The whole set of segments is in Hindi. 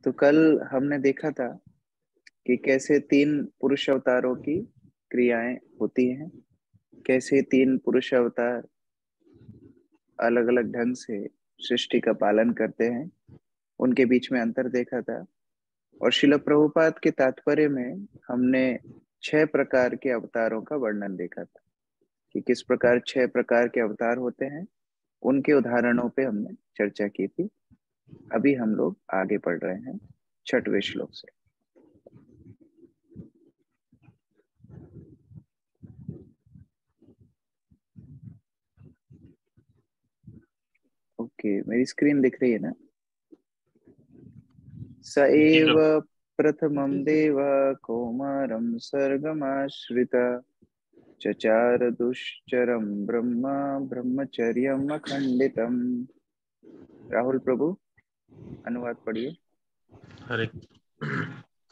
तो कल हमने देखा था कि कैसे तीन पुरुष अवतारों की क्रियाएं होती हैं, कैसे तीन पुरुष अवतार अलग अलग ढंग से सृष्टि का पालन करते हैं, उनके बीच में अंतर देखा था। और श्रील प्रभुपाद के तात्पर्य में हमने 6 प्रकार के अवतारों का वर्णन देखा था कि किस प्रकार 6 प्रकार के अवतार होते हैं। उनके उदाहरणों पे हमने चर्चा की थी। अभी हम लोग आगे बढ़ रहे हैं 6वें श्लोक से। ओके, मेरी स्क्रीन दिख रही है ना? स एव प्रथमं देव कौमारं सर्गमाश्रित चचार दुश्चरं ब्रह्म ब्रह्मचर्यम् अखंडितम्। राहुल प्रभु अनुवाद पढ़िए। हरे।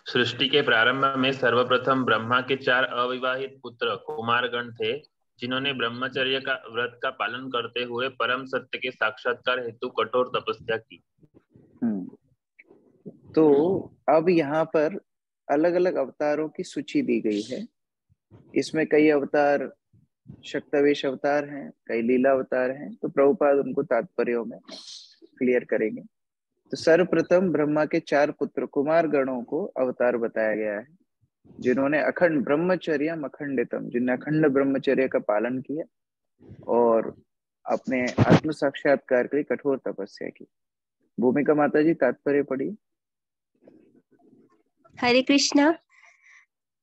सृष्टि के प्रारंभ में सर्वप्रथम ब्रह्मा के 4 अविवाहित पुत्र कुमारगण थे, जिन्होंने ब्रह्मचर्य का व्रत का पालन करते हुए परम सत्य के साक्षात्कार हेतु कठोर तपस्या की। तो अब यहाँ पर अलग अलग अवतारों की सूची दी गई है। इसमें कई अवतार शक्तवेश अवतार हैं, कई लीला अवतार हैं। तो प्रभुपाद उनको तात्पर्यों में क्लियर करेंगे। तो सर्वप्रथम ब्रह्मा के 4 पुत्र कुमार गणों को अवतार बताया गया है, जिन्होंने अखंड ब्रह्मचर्य अखंडितम, जिन्होंने अखंड ब्रह्मचर्य का पालन किया और अपने आत्म साक्षात्कार के लिए कठोर तपस्या की। भूमिका माता जी तात्पर्य पढ़ी। हरे कृष्णा।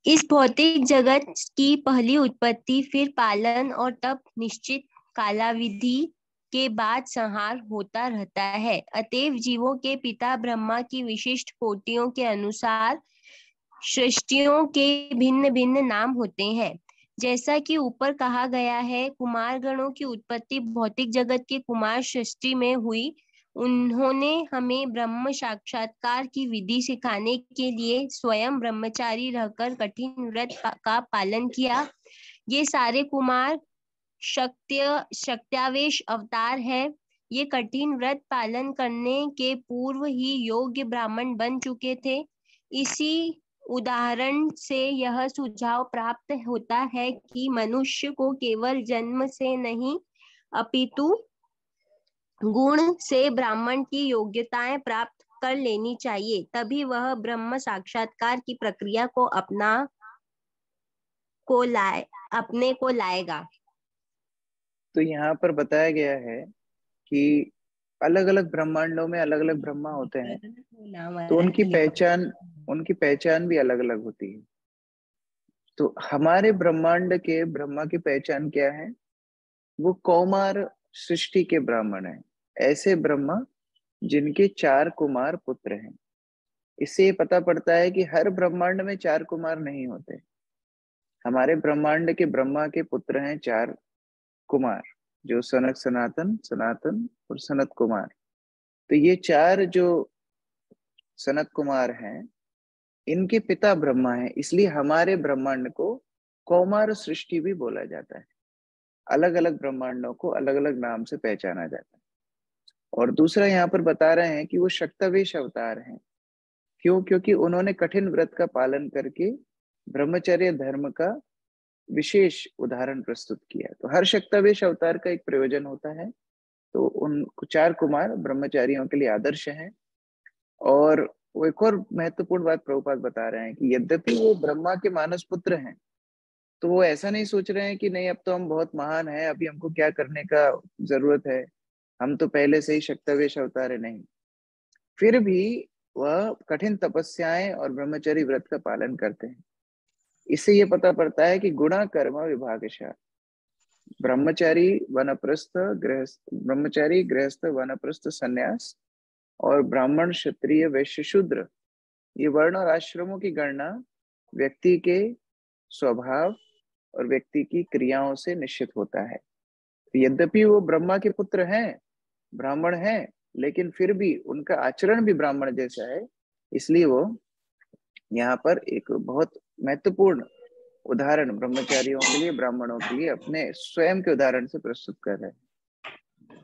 इस भौतिक जगत की पहली उत्पत्ति, फिर पालन और तप निश्चित कालाविधि के बाद संहार होता रहता है। अतएव जीवों के पिता ब्रह्मा की विशिष्ट कोटियों के अनुसार सृष्टियों के भिन्न भिन्न नाम होते हैं। जैसा कि ऊपर कहा गया है, कुमार गणों की उत्पत्ति भौतिक जगत के कुमार सृष्टि में हुई। उन्होंने हमें ब्रह्म साक्षात्कार की विधि सिखाने के लिए स्वयं ब्रह्मचारी रहकर कठिन व्रत का पालन किया। ये सारे कुमार शक्त्यावेश अवतार है। ये कठिन व्रत पालन करने के पूर्व ही योग्य ब्राह्मण बन चुके थे। इसी उदाहरण से यह सुझाव प्राप्त होता है कि मनुष्य को केवल जन्म से नहीं अपितु गुण से ब्राह्मण की योग्यताएं प्राप्त कर लेनी चाहिए, तभी वह ब्रह्म साक्षात्कार की प्रक्रिया को अपने को लाएगा। तो यहाँ पर बताया गया है कि अलग अलग ब्रह्मांडों में अलग अलग ब्रह्मा होते हैं, तो उनकी पहचान भी अलग अलग होती है। तो हमारे ब्रह्मांड के ब्रह्मा की पहचान क्या है? वो कौमार सृष्टि के ब्राह्मण हैं, ऐसे ब्रह्मा जिनके 4 कुमार पुत्र हैं। इससे ये पता पड़ता है कि हर ब्रह्मांड में 4 कुमार नहीं होते। हमारे ब्रह्मांड के ब्रह्मा के पुत्र हैं 4 कुमार, जो सनक सनातन सनातन और सनत कुमार। तो ये 4 जो सनत कुमार हैं, इनके पिता ब्रह्मा हैं, इसलिए हमारे ब्रह्मांड को कौमार सृष्टि भी बोला जाता है। अलग अलग ब्रह्मांडों को अलग अलग नाम से पहचाना जाता है। और दूसरा यहाँ पर बता रहे हैं कि वो शक्तवेश अवतार हैं। क्यों? क्योंकि उन्होंने कठिन व्रत का पालन करके ब्रह्मचर्य धर्म का विशेष उदाहरण प्रस्तुत किया। तो हर शक्तवेश अवतार का एक प्रयोजन होता है। तो उन 4 कुमार ब्रह्मचारियों के लिए आदर्श हैं। और वो एक और महत्वपूर्ण बात प्रभुपाद बता रहे हैं कि यद्यपि वो ब्रह्मा के मानस पुत्र हैं, तो वो ऐसा नहीं सोच रहे हैं कि नहीं, अब तो हम बहुत महान हैं, अभी हमको क्या करने का जरूरत है, हम तो पहले से ही शक्तवेश अवतार है। नहीं, फिर भी वह कठिन तपस्याएं और ब्रह्मचर्य व्रत का पालन करते हैं। इससे ये पता पड़ता है कि गुणा कर्म विभागशः ब्रह्मचारी गृहस्थ वानप्रस्थ संन्यास और ब्राह्मण क्षत्रिय वैश्य शूद्र, ये वर्ण और आश्रमों की गणना व्यक्ति के स्वभाव और व्यक्ति की क्रियाओं से निश्चित होता है। यद्यपि वो ब्रह्मा के पुत्र हैं, ब्राह्मण हैं, लेकिन फिर भी उनका आचरण भी ब्राह्मण जैसा है। इसलिए वो यहाँ पर एक बहुत महत्वपूर्ण उदाहरण ब्रह्मचारियों के लिए, ब्राह्मणों के लिए अपने स्वयं के उदाहरण से प्रस्तुत कर रहे हैं।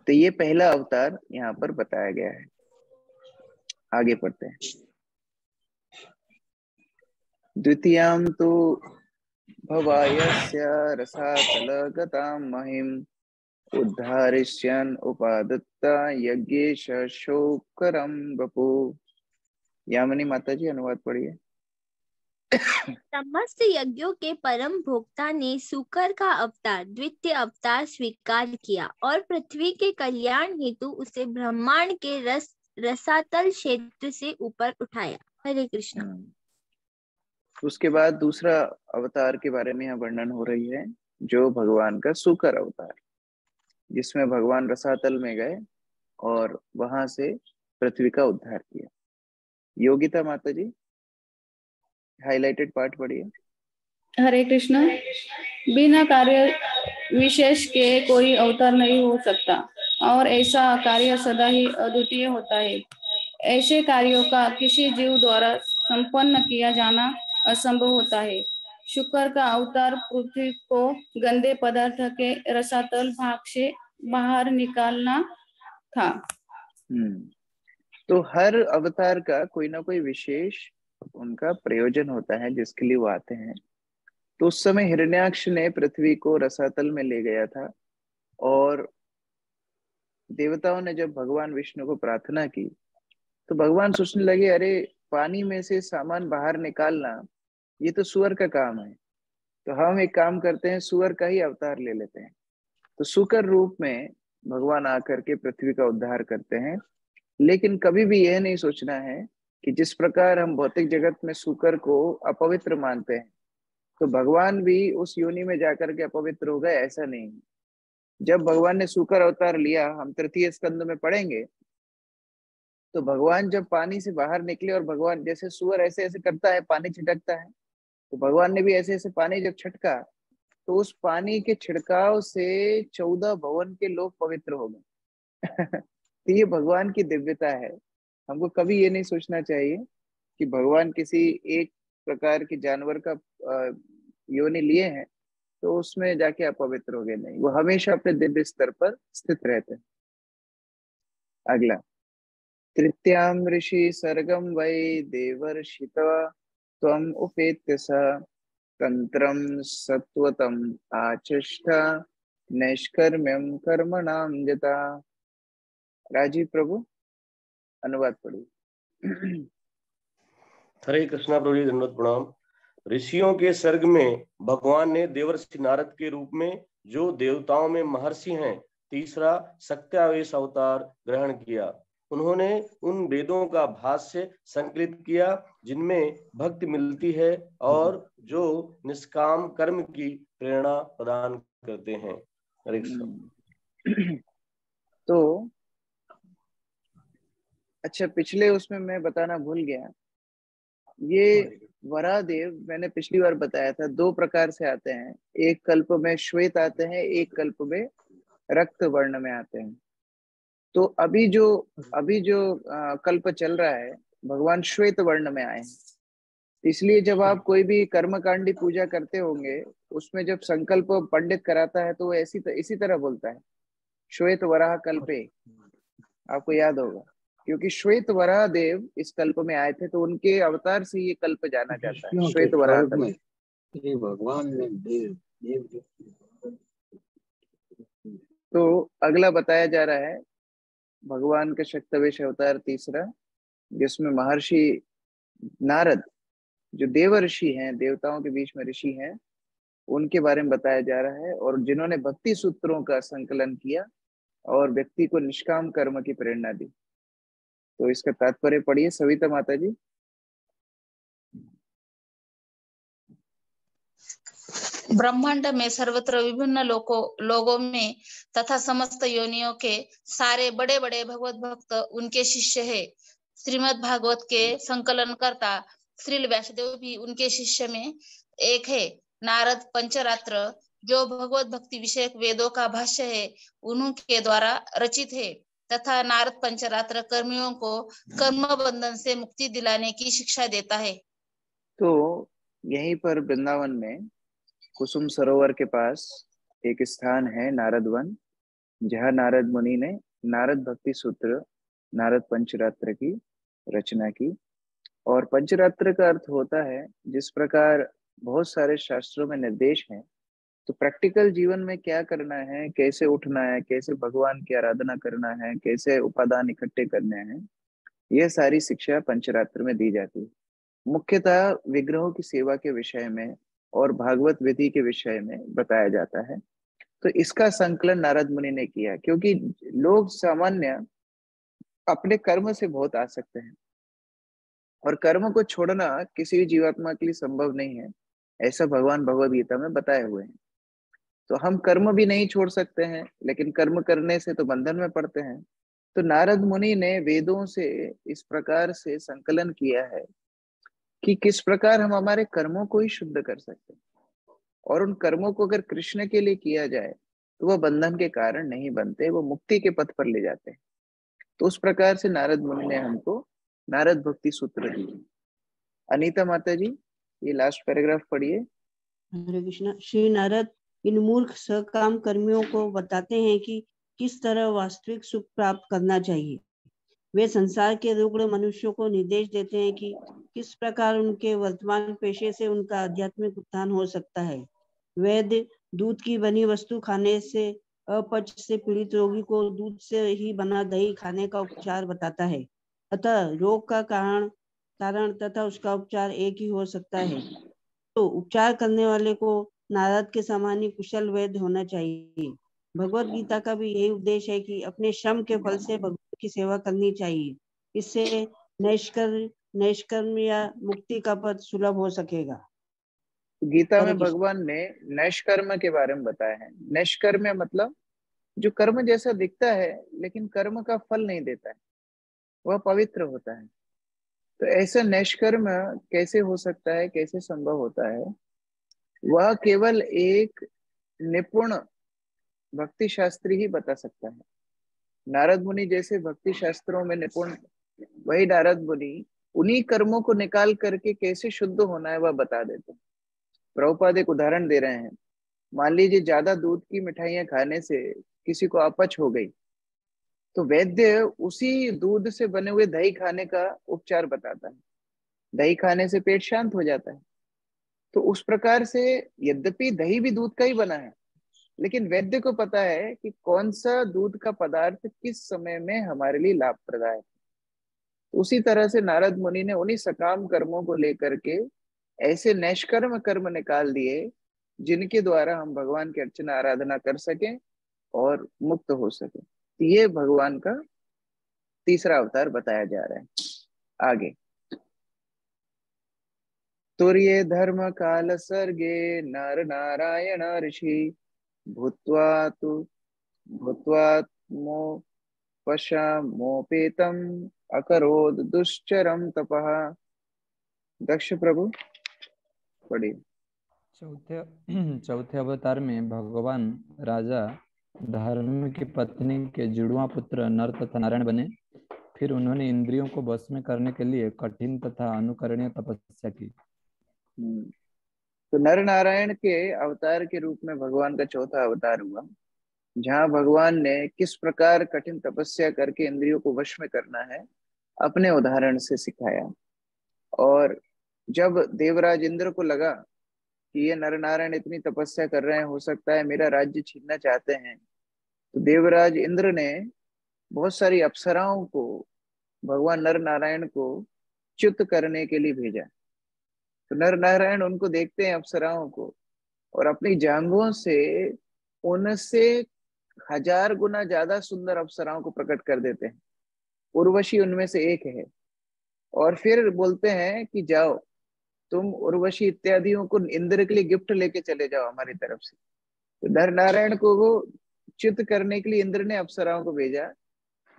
तो ये पहला अवतार यहाँ पर बताया गया है। आगे पढ़ते हैं। द्वितीयां तु भवायस्य रसातलगतां महिम् उद्धारिष्यन् उपादत्ता यज्ञेश शोकरं वपु। यामिनी माता जी अनुवाद पढ़िए। समस्त यज्ञों के परम भोक्ता ने शुकर का अवतार, द्वितीय अवतार स्वीकार किया और पृथ्वी के कल्याण हेतु उसे ब्रह्मांड के रसातल क्षेत्र से ऊपर उठाया। हरे कृष्णा। उसके बाद दूसरा अवतार के बारे में यहाँ वर्णन हो रही है, जो भगवान का शुकर अवतार, जिसमें भगवान रसातल में गए और वहां से पृथ्वी का उद्धार किया। योगिता माता जी हाइलाइटेड पार्ट पढ़िए। हरे कृष्णा। बिना कार्य विशेष के कोई अवतार नहीं हो सकता और ऐसा कार्य सदा ही अद्वितीय होता है। ऐसे कार्यों का किसी जीव द्वारा संपन्न किया जाना असंभव होता है। शुक्र का अवतार पृथ्वी को गंदे पदार्थ के रसातल भाग से बाहर निकालना था। तो हर अवतार का कोई ना कोई विशेष उनका प्रयोजन होता है जिसके लिए वो आते हैं। तो उस समय हिरण्याक्ष ने पृथ्वी को रसातल में ले गया था और देवताओं ने जब भगवान विष्णु को प्रार्थना की तो भगवान सोचने लगे, अरे पानी में से सामान बाहर निकालना ये तो सुअर का काम है, तो हम एक काम करते हैं, सुअर का ही अवतार ले लेते हैं। तो शुकर रूप में भगवान आकर के पृथ्वी का उद्धार करते हैं। लेकिन कभी भी यह नहीं सोचना है कि जिस प्रकार हम भौतिक जगत में शुकर को अपवित्र मानते हैं तो भगवान भी उस योनि में जाकर के अपवित्र हो गए, ऐसा नहीं है। जब भगवान ने शुकर अवतार लिया, हम तृतीय स्कंद में पढ़ेंगे, तो भगवान जब पानी से बाहर निकले और भगवान जैसे सुअर ऐसे ऐसे करता है, पानी छिटकता है, तो भगवान ने भी ऐसे ऐसे पानी जब छिटका तो उस पानी के छिड़काव से 14 भवन के लोग पवित्र हो गए। तो ये भगवान की दिव्यता है। हमको कभी ये नहीं सोचना चाहिए कि भगवान किसी एक प्रकार के जानवर का योनि लिए हैं तो उसमें जाके अपवित्र हो गए, नहीं, वो हमेशा अपने दिव्य स्तर पर स्थित रहते हैं। अगला, तृतीयाम ऋषि सर्गम वै देवर्षितवा त्वम उपेत्य स तंत्रम सत्वतम आचष्टा नैष्कर्म्यम कर्मणाम जता। राजीव प्रभु अनुवाद पढ़िए। हरे कृष्णा प्रभु जी, धन्यवाद प्रणाम। ऋषियों के सर्ग में भगवान ने देवर्षि नारद के रूप में, जो देवताओं में महर्षि हैं, तीसरा सत्यावेश अवतार ग्रहण किया। उन्होंने उन वेदों का भाष्य संकलित किया जिनमें भक्ति मिलती है और जो निष्काम कर्म की प्रेरणा प्रदान करते हैं। हरे कृष्ण। तो अच्छा, पिछले उसमें मैं बताना भूल गया, ये वरादेव मैंने पिछली बार बताया था, दो प्रकार से आते हैं। एक कल्प में श्वेत आते हैं, एक कल्प में रक्त वर्ण में आते हैं। तो अभी जो कल्प चल रहा है, भगवान श्वेत वर्ण में आए हैं। इसलिए जब आप कोई भी कर्मकांडी पूजा करते होंगे, उसमें जब संकल्प पंडित कराता है तो वो इसी तरह बोलता है, श्वेत वराह कल्पे। आपको याद होगा, क्योंकि श्वेत वराह देव इस कल्प में आए थे, तो उनके अवतार से ये कल्प जाना जाता है, श्वेत वराह कल्प। भगवान ने देव। तो अगला बताया जा रहा है भगवान का शक्तवेश अवतार तीसरा, जिसमें महर्षि नारद, जो देव ऋषि हैं, देवताओं के बीच में ऋषि हैं, उनके बारे में बताया जा रहा है, और जिन्होंने भक्ति सूत्रों का संकलन किया और व्यक्ति को निष्काम कर्म की प्रेरणा दी। तो इसका तात्पर्य पढ़िए सविता माता जी। ब्रह्मांड में सर्वत्र विभिन्न लोगों में तथा समस्त योनियों के सारे बड़े बड़े भगवत भक्त उनके शिष्य है। श्रीमद् भागवत के संकलनकर्ता श्रील व्यासदेव भी उनके शिष्य में एक है। नारद पंचरात्र, जो भगवत भक्ति विषयक वेदों का भाष्य है, उनके द्वारा रचित है तथा नारद पंचरात्र कर्मियों को कर्म बंधन से मुक्ति दिलाने की शिक्षा देता है। तो यहीं पर वृंदावन में कुसुम सरोवर के पास एक स्थान है, नारद वन, जहाँ नारद मुनि ने नारद भक्ति सूत्र, नारद पंचरात्र की रचना की। और पंचरात्र का अर्थ होता है, जिस प्रकार बहुत सारे शास्त्रों में निर्देश हैं, तो प्रैक्टिकल जीवन में क्या करना है, कैसे उठना है, कैसे भगवान की आराधना करना है, कैसे उपादान इकट्ठे करने हैं, यह सारी शिक्षा पंचरात्र में दी जाती है। मुख्यतः विग्रहों की सेवा के विषय में और भागवत विधि के विषय में बताया जाता है। तो इसका संकलन नारद मुनि ने किया, क्योंकि लोग सामान्य अपने कर्म से बहुत आसक्त हैं और कर्म को छोड़ना किसी भी जीवात्मा के लिए संभव नहीं है, ऐसा भगवान भगवद गीता में बताए हुए हैं। तो हम कर्म भी नहीं छोड़ सकते हैं, लेकिन कर्म करने से तो बंधन में पड़ते हैं। तो नारद मुनि ने वेदों से इस प्रकार से संकलन किया है कि किस प्रकार हम हमारे कर्मों को ही शुद्ध कर सकते हैं, और उन कर्मों को अगर कृष्ण के लिए किया जाए तो वह बंधन के कारण नहीं बनते, वो मुक्ति के पथ पर ले जाते हैं। तो उस प्रकार से नारद मुनि ने हमको नारद भक्ति सूत्र दिए। अनीता माता जी, ये लास्ट पैराग्राफ पढ़िए। हरे कृष्णा। श्री नारद इन मूर्ख सकाम कर्मियों को बताते हैं कि किस तरह वास्तविक सुख प्राप्त करना चाहिए। वे संसार के रुग्ण मनुष्यों को निर्देश देते हैं कि किस प्रकार उनके वर्तमान पेशे से उनका आध्यात्मिक उत्थान हो सकता है। वैद्य दूध की बनी वस्तु खाने से अपच से पीड़ित रोगी को दूध से ही बना दही खाने का उपचार बताता है। अतः रोग का कारण तथा उसका उपचार एक ही हो सकता है। तो उपचार करने वाले को नारद के समान ही कुशल वैद्य होना चाहिए। भगवत गीता का भी यही उद्देश्य है कि अपने श्रम के फल से भगवान की सेवा करनी चाहिए। इससे नैष्कर्म या मुक्ति का पद सुलभ हो सकेगा। गीता में भगवान ने नैष्कर्म के बारे में बताया है। नैष्कर्म मतलब जो कर्म जैसा दिखता है लेकिन कर्म का फल नहीं देता है, वह पवित्र होता है। तो ऐसा नैष्कर्म कैसे हो सकता है, कैसे संभव होता है, वह केवल एक निपुण भक्ति शास्त्री ही बता सकता है। नारद मुनि जैसे भक्ति शास्त्रों में निपुण वही नारद मुनि उन्हीं कर्मों को निकाल करके कैसे शुद्ध होना है वह बता देते हैं। प्रभुपाद एक उदाहरण दे रहे हैं। मान लीजिए ज्यादा दूध की मिठाइयां खाने से किसी को अपच हो गई, तो वैद्य उसी दूध से बने हुए दही खाने का उपचार बताता है। दही खाने से पेट शांत हो जाता है। तो उस प्रकार से यद्यपि दही भी दूध का ही बना है, लेकिन वैद्य को पता है कि कौन सा दूध का पदार्थ किस समय में हमारे लिए लाभप्रदायक है। उसी तरह से नारद मुनि ने उन्हीं सकाम कर्मों को लेकर के ऐसे नैष्कर्म कर्म निकाल दिए जिनके द्वारा हम भगवान की अर्चना आराधना कर सकें और मुक्त हो सके। ये भगवान का तीसरा अवतार बताया जा रहा है। आगे, तुर्ये धर्म काल सर्गे नर नारायण ऋषि भूत्वात्मोपेतम अकरोद दुश्चरम तपः। दक्ष प्रभु पढ़िए। चौथे अवतार में भगवान राजा धर्म की पत्नी के जुड़वा पुत्र नर तथा नारायण बने। फिर उन्होंने इंद्रियों को बस में करने के लिए कठिन तथा अनुकरणीय तपस्या की। तो नर नारायण के अवतार के रूप में भगवान का चौथा अवतार हुआ, जहां भगवान ने किस प्रकार कठिन तपस्या करके इंद्रियों को वश में करना है अपने उदाहरण से सिखाया। और जब देवराज इंद्र को लगा कि ये नर नारायण इतनी तपस्या कर रहे हैं, हो सकता है मेरा राज्य छीनना चाहते हैं, तो देवराज इंद्र ने बहुत सारी अप्सराओं को भगवान नर नारायण को च्युत करने के लिए भेजा। तो नर नारायण उनको देखते हैं अप्सराओं को, और अपनी जांघों से उनसे 1000 गुना ज्यादा सुंदर अप्सराओं को प्रकट कर देते हैं। उर्वशी उनमें से एक है। और फिर बोलते हैं कि जाओ तुम उर्वशी इत्यादियों को इंद्र के लिए गिफ्ट लेके चले जाओ हमारी तरफ से। तो नर नारायण को वो च्युत करने के लिए इंद्र ने अप्सराओं को भेजा,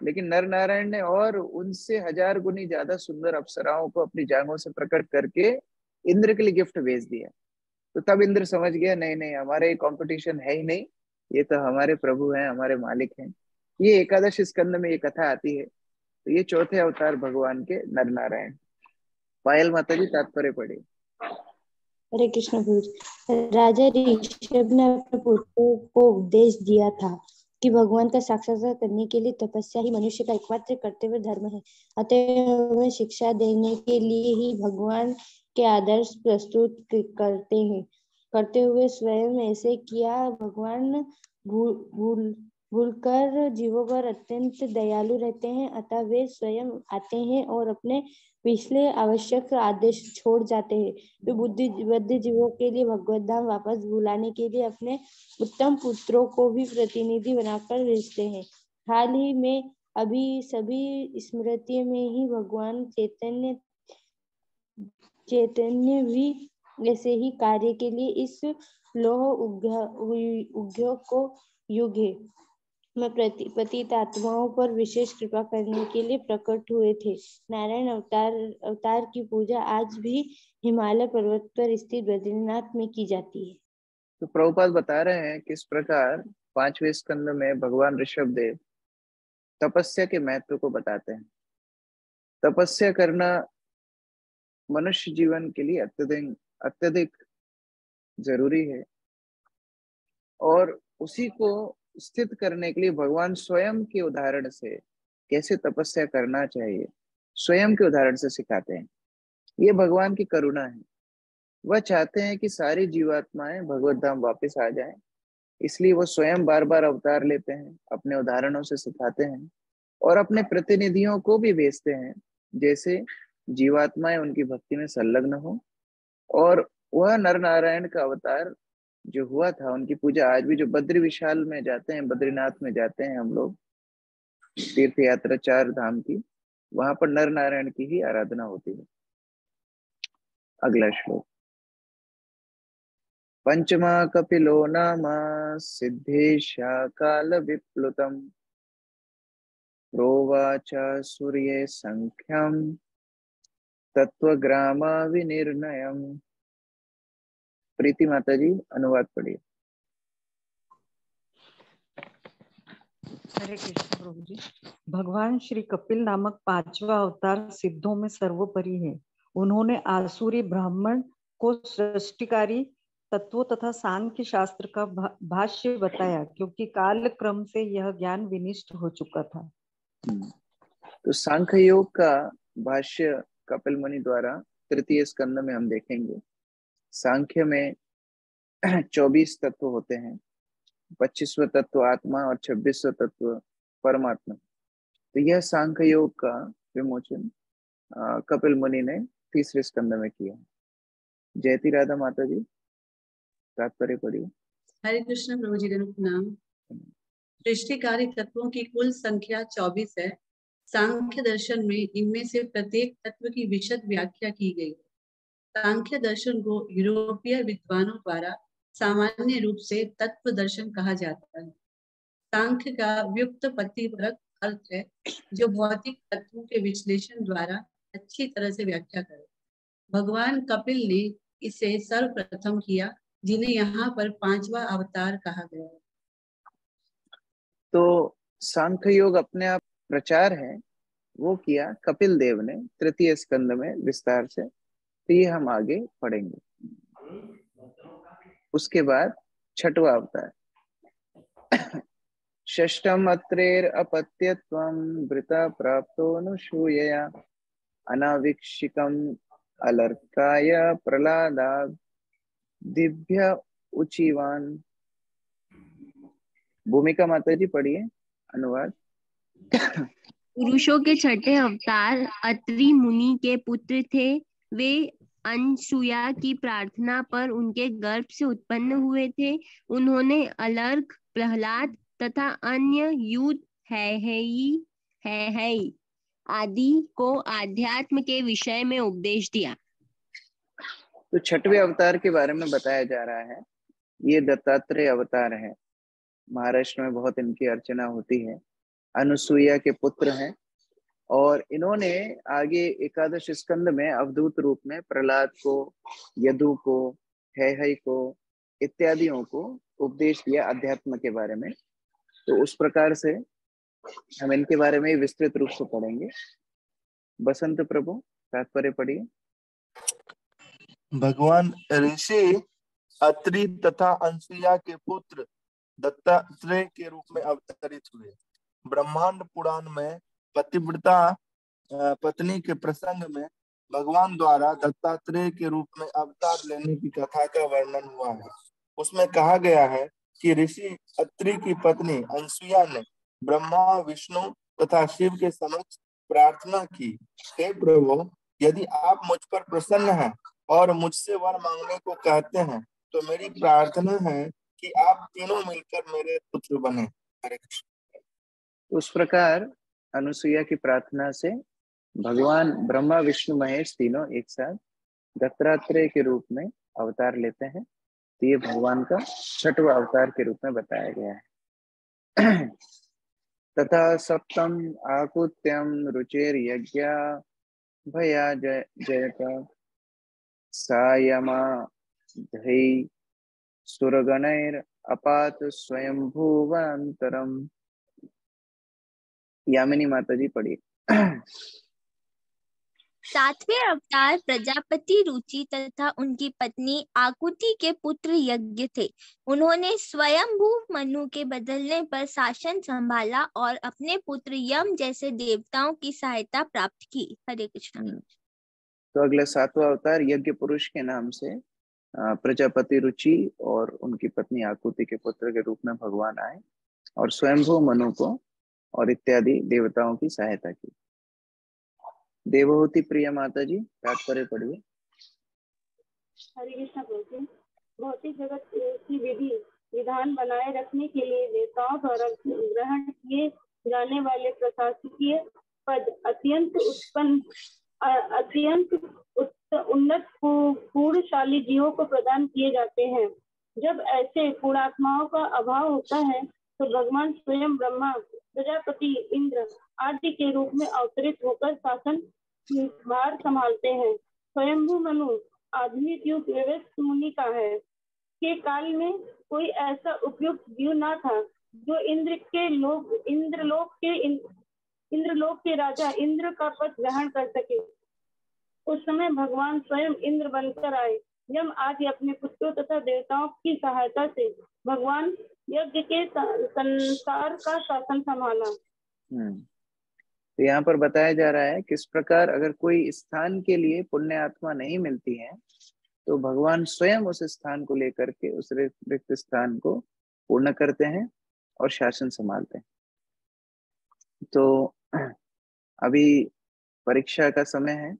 लेकिन नर नारायण ने और उनसे 1000 गुनी ज्यादा सुंदर अप्सराओं को अपनी जांघों से प्रकट करके इंद्र के लिए गिफ्ट भेज दिया। तो तब इंद्र समझ गया नहीं नहीं, हमारे कंपटीशन है ही नहीं, ये तो हमारे प्रभु हैं, हमारे मालिक हैं। ये एकादश स्कंद में ये कथा आती है। तो ये चौथे अवतार भगवान के नर नारायण। पायल माता जी तात्पर्य पढ़े। हरे कृष्ण गुरु। राजा ऋषभ ने अपने पुत्रों को उपदेश दिया था कि भगवान का साक्षात्कार करने के लिए तपस्या ही मनुष्य का एकमात्र कर्तव्य धर्म है। अतः हमें शिक्षा देने के लिए ही भगवान के आदर्श प्रस्तुत करते हुए स्वयं ऐसे किया। भगवान भूलकर जीवों पर अत्यंत दयालु रहते हैं, अतः वे स्वयं आते हैं और अपने पिछले आवश्यक आदेश छोड़ जाते हैं। वे बुद्ध जीवों के लिए भगवत धाम वापस बुलाने के लिए अपने उत्तम पुत्रों को भी प्रतिनिधि बनाकर भेजते हैं। हाल ही में अभी सभी स्मृति में ही भगवान चैतन्य भी ऐसे ही कार्य के लिए इस लोह उद्योग को युग है में पतित आत्माओं पर विशेष कृपा करने के लिए प्रकट हुए थे। नारायण अवतार की पूजा आज भी हिमालय पर्वत पर स्थित बद्रीनाथ में की जाती है। तो प्रभुपाद बता रहे हैं किस प्रकार 5वें स्कंद में भगवान ऋषभ देव तपस्या के महत्व को बताते हैं। तपस्या करना मनुष्य जीवन के लिए अत्यधिक जरूरी है और उसी को स्थित करने के लिए भगवान स्वयं के उदाहरण से कैसे तपस्या करना चाहिए स्वयं के उदाहरण से सिखाते हैं। ये भगवान की करुणा है। वह चाहते हैं कि सारी जीवात्माएं भगवत धाम वापस आ जाएं, इसलिए वो स्वयं बार बार अवतार लेते हैं, अपने उदाहरणों से सिखाते हैं और अपने प्रतिनिधियों को भी भेजते हैं जैसे जीवात्माएं उनकी भक्ति में संलग्न हो। और वह नर नारायण का अवतार जो हुआ था उनकी पूजा आज भी, जो बद्री विशाल में जाते हैं, बद्रीनाथ में जाते हैं हम लोग तीर्थ यात्रा 4 धाम की, वहां पर नर नारायण की ही आराधना होती है। अगला श्लोक। पंचमा कपिलो नाम सिद्धेशा काल विप्लुतम प्रोवाच सूर्ये संख्यम तत्वग्रामा विनिर्णयम। प्रीति माता जी अनुवाद पढ़िए। हरे कृष्ण प्रभु जी। भगवान श्री कपिल नामक 5वां अवतार सिद्धों में सर्वोपरि है। उन्होंने आसुरी ब्राह्मण को सृष्टिकारी तत्वों तथा सांख्य शास्त्र का भाष्य बताया, क्योंकि काल क्रम से यह ज्ञान विनिष्ट हो चुका था। तो सांख्य योग का भाष्य कपिल मुनि द्वारा 3 स्कंद में हम देखेंगे। सांख्य में 24 तत्व होते हैं, 25वां तत्व आत्मा और 26वां तत्व परमात्मा। तो यह सांख्य योग का विमोचन कपिल मुनि ने 3 स्कंद में किया। जयती राधा माता जी तात्पर्य पढ़िए। हरे कृष्ण प्रभु जी नाम। सृष्टिकारी तत्वों की कुल संख्या 24 है। सांख्य दर्शन में इनमें से प्रत्येक तत्व की विशद व्याख्या की गई। सांख्य दर्शन को यूरोपीय विद्वानों द्वारा सामान्य रूप से तत्व दर्शन कहा जाता है। सांख्य का व्युत्पत्तिपरक अर्थ है जो भौतिक तत्वों के विश्लेषण द्वारा अच्छी तरह से व्याख्या करे। भगवान कपिल ने इसे सर्वप्रथम किया, जिन्हें यहाँ पर 5वां अवतार कहा गया है। तो सांख्य योग अपने आप प्रचार है, वो किया कपिल देव ने 3 स्कंद में विस्तार से। तो ये हम आगे पढ़ेंगे। उसके बाद 6वां अवतार। षष्ठम अत्रेर अपत्यत्वम वृता प्राप्तोऽनुसूयया अनावीक्षिकम अलर्काय प्रहलादाद दिव्य उचिवान। भूमिका माता जी पढ़िए अनुवाद। पुरुषों के 6ठे अवतार अत्रि मुनि के पुत्र थे। वे अनसुया की प्रार्थना पर उनके गर्भ से उत्पन्न हुए थे। उन्होंने अलर्क, प्रहलाद तथा अन्य युद्ध है आदि को आध्यात्म के विषय में उपदेश दिया। तो 6वें अवतार के बारे में बताया जा रहा है। ये दत्तात्रेय अवतार है। महाराष्ट्र में बहुत इनकी अर्चना होती है। अनुसुईया के पुत्र हैं और इन्होंने आगे 11 स्कंद में अवधूत रूप में प्रहलाद को, यदु को, है को इत्यादियों को उपदेश दिया अध्यात्म के बारे में। तो उस प्रकार से हम इनके बारे में विस्तृत रूप से पढ़ेंगे। बसंत प्रभु तात्पर्य पढ़िए। भगवान ऋषि अत्रि तथा अनसुया के पुत्र दत्तात्रेय के रूप में अवतरित हुए। ब्रह्मांड पुराण में पतिव्रता पत्नी के प्रसंग में भगवान द्वारा दत्तात्रेय के रूप में अवतार लेने की कथा का वर्णन हुआ है। उसमें कहा गया है कि ऋषि अत्रि की पत्नी अनसुया ने ब्रह्मा, विष्णु तथा शिव के समक्ष प्रार्थना की, हे प्रभु, यदि आप मुझ पर प्रसन्न हैं और मुझसे वर मांगने को कहते हैं तो मेरी प्रार्थना है कि आप तीनों मिलकर मेरे पुत्र बने। हरे कृष्ण। उस प्रकार अनुसुईया की प्रार्थना से भगवान ब्रह्मा, विष्णु, महेश तीनों एक साथ दत्तात्रेय के रूप में अवतार लेते हैं। तो ये भगवान का छठवां अवतार के रूप में बताया गया है। तथा सप्तम आकुत्यम रुचेर यज्ञ भया जयता सायमा धै सुरगणैर अपात स्वयंभुवांतरम। यामिनी माता जी पढ़िए। सातवें अवतार प्रजापति रुचि तथा उनकी पत्नी आकुति के पुत्र यज्ञ थे। उन्होंने स्वयंभू मनु के बदलने पर शासन संभाला और अपने पुत्र यम जैसे देवताओं की सहायता प्राप्त की। हरे कृष्ण। तो अगला सातवां अवतार यज्ञ पुरुष के नाम से प्रजापति रुचि और उनकी पत्नी आकुति के पुत्र के रूप में भगवान आए और स्वयंभू मनु को और इत्यादि देवताओं की सहायता की। देवहूति प्रिय माता जी तात्पर्य पढ़िए। हरे कृष्ण प्रभु। भौतिक जगत की विधि विधान बनाए रखने के लिए देवताओं द्वारा ग्रहण किए जाने वाले प्रशासकीय पद अत्यंत उन्नत पूर्णशाली जीवों को प्रदान किए जाते हैं। जब ऐसे पूर्णात्माओं का अभाव होता है तो भगवान स्वयं ब्रह्मा, प्रजापति, इंद्र आदि के रूप में अवतरित होकर शासन भार संभालते हैं। स्वयंभू मनु आधुनिक युग व्यवस्थ मुनि का है के काल में कोई ऐसा उपयुक्त जीव न था जो इंद्रलोक के राजा इंद्र का पद ग्रहण कर सके। उस समय भगवान स्वयं इंद्र बनकर आए। यम आदि अपने पुत्रों तथा देवताओं की सहायता से भगवान यज्ञ के संसार का शासन संभाला। तो यहाँ पर बताया जा रहा है किस प्रकार अगर कोई स्थान के लिए पुण्य आत्मा नहीं मिलती है तो भगवान स्वयं उस स्थान को लेकर के उस रिक्त स्थान को पूर्ण करते हैं और शासन संभालते हैं। तो अभी परीक्षा का समय है।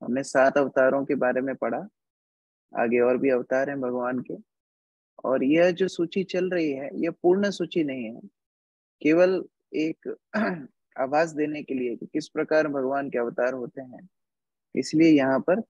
हमने 7 अवतारों के बारे में पढ़ा। आगे और भी अवतार हैं भगवान के, और यह जो सूची चल रही है यह पूर्ण सूची नहीं है, केवल एक आभास देने के लिए कि किस प्रकार भगवान के अवतार होते हैं। इसलिए यहाँ पर